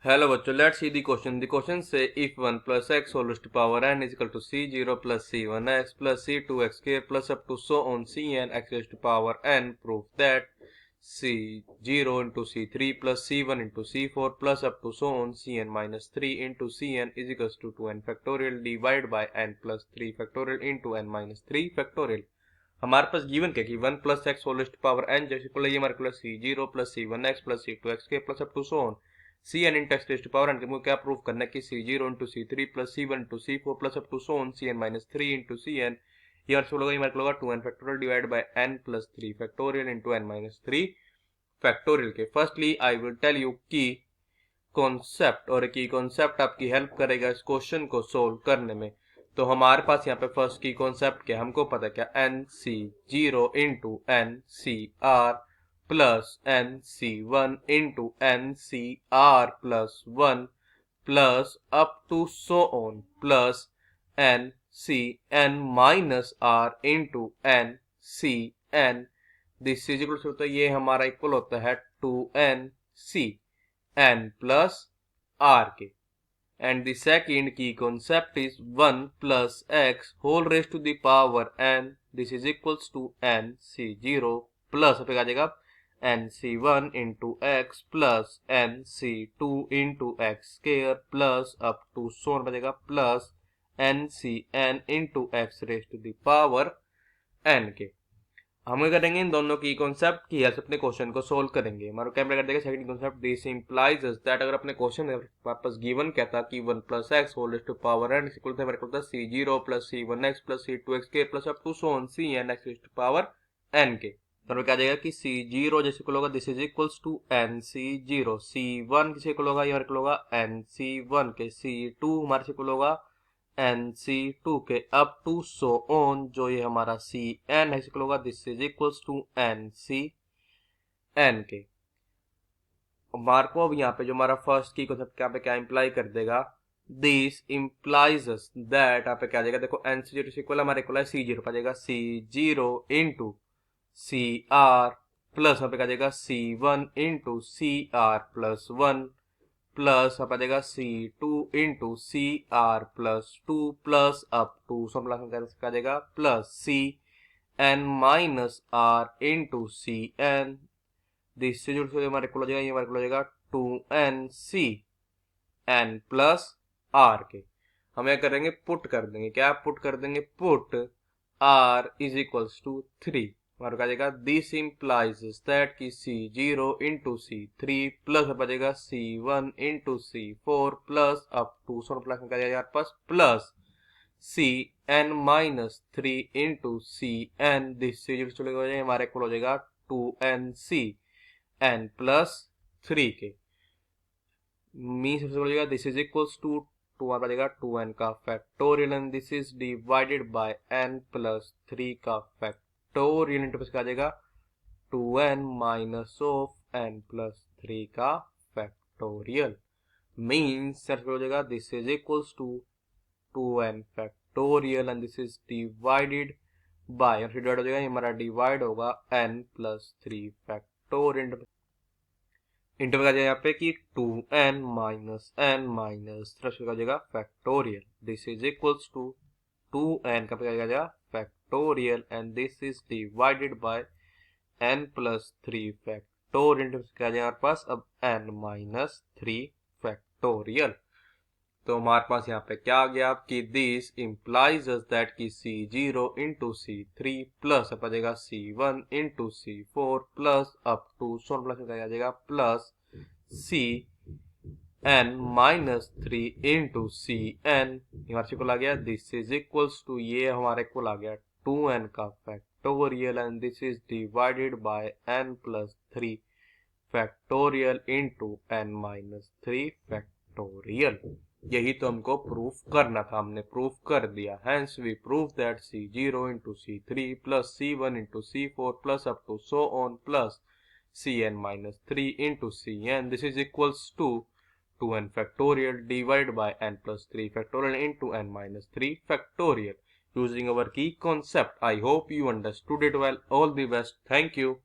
Hello बच्चों, let's see the question. The question say if 1 plus x whole raised to power n is equal to c0 plus c1x plus c2x square plus up to so on cn x raised to power n, prove that c0 into c3 plus c1 into c4 plus up to so on cn minus 3 into cn is equals to 2n factorial divided by n plus 3 factorial into n minus 3 factorial. हमारे पास given क्या कि 1 plus x whole raised to power n जैसे को ये हमारे पास c0 plus c1x plus c2x square plus up to so on cn into x raised to power n को क्या prove करना है कि c0 into c3 plus c1 into c4 plus up to so on cn minus 3 into cn ये हमारे को होगा 2n factorial divided by n plus 3 factorial into n minus 3 factorial के. Firstly I will tell you की concept और की concept आपकी help करेगा इस क्वेश्चन को सोल्व करने में. तो हमारे पास यहाँ पे फर्स्ट की कॉन्सेप्ट क्या हमको पता क्या nc0 into ncr plus nc1 into ncr plus 1 plus up to so on plus ncn minus r into ncn. This is equal to ये हमारा इक्वल होता है 2nc n plus r के. And the second key concept is 1 plus x whole raised to the power n. This is equals to nc0 plus आ जाएगा nc1 into x plus nc2 into x square plus up to so on बचेगा plus ncn into x raised to the power n के. हम करेंगे इन दोनों की concept की help से अपने क्वेश्चन को सोल्व करेंगे. हमारा कैमरा कर देगा second concept this implies that अगर अपने क्वेश्चन वापस गिवन क्या था कि 1 plus x whole raised to power n equal था हमारे को था c0 plus c1x plus c2x के plus up to so on cn x raised to power n के. तो क्या आ जाएगा कि c0 जैसे इक्वल होगा this is equals to nc0, c1 किसे इक्वल होगा ये हमारे इक्वल होगा nc1 के, c2 हमारे से इक्वल होगा nc2 के अप टू सो ऑन जो ये हमारा cn है इक्वल होगा this is equals to ncn के. हमारे को अब यहाँ पे जो हमारा फर्स्ट की कॉन्सेप्ट यहाँ पे क्या इंप्लाई कर देगा दिस इंप्लाइज दैट यहाँ पे क्या आ जाएगा देखो nc0 से इक्वल हमारे इक्वल है c0 पर जाएगा c0 इंटू cr प्लस यहाँ पे क्या आ जाएगा c1 into cr plus 1 plus यहाँ पे आ जाएगा c2 into cr plus 2 plus up to सब प्लस क्या आ जाएगा plus cn minus r into cn. This से जुड़ हमारे को हो जाएगा ये हमारे को हो जाएगा 2nc n प्लस r के. हम क्या करेंगे पुट कर देंगे क्या पुट कर देंगे put r is equals to 3 हमारे को आ जाएगा दिस इंप्लाइज दैट की c0 इंटू c3 प्लस बचेगा c1 into c4 plus up to so plus क्या जाएगा हमारे पास plus cn minus 3 into cn. This से जुड़ हमारे को हो जाएगा 2nc n प्लस 3 के मीन सबसे बोलिएगा दिस इज इक्वल्स टू 2 आ जाएगा 2n का factorial and this is divided by n plus 3 का फैक्टोरियल इंटू आ जाएगा 2n minus of n plus 3 का फैक्टोरियल मीन्स हो जाएगा this is equals to 2n factorial and this is divided by divide हो जाएगा हमारा डिवाइड होगा n प्लस 3 फैक्टोरियल इंटू का यहाँ पे कि 2n माइनस n माइनस हो जाएगा factorial. This is equals to 2n का जाएगा factorial and this is divided by n plus 3 factorial क्या जाएगा हमारे पास अब n माइनस 3 फैक्टोरियल. तो हमारे पास यहाँ पे क्या आ गया कि दिस इंप्लाइज दैट की c0 इंटू c3 प्लस अब आ जाएगा c1 into c4 plus up to so plus आ जाएगा plus cn minus 3 into cn हमारे को आ गया दिस इज इक्वल्स टू ये हमारे को आ गया 2n का factorial and this is divided by n plus 3 factorial into n minus 3 factorial. यही तो हमको प्रूफ करना था, हमने प्रूफ कर दिया. Hence we prove that c0 into c3 plus c1 into c4 plus up to so on plus cn minus 3 into cn this is equals to 2n factorial divided by n plus 3 factorial into n minus 3 factorial using our key concept. I hope you understood it well. All the best. Thank you.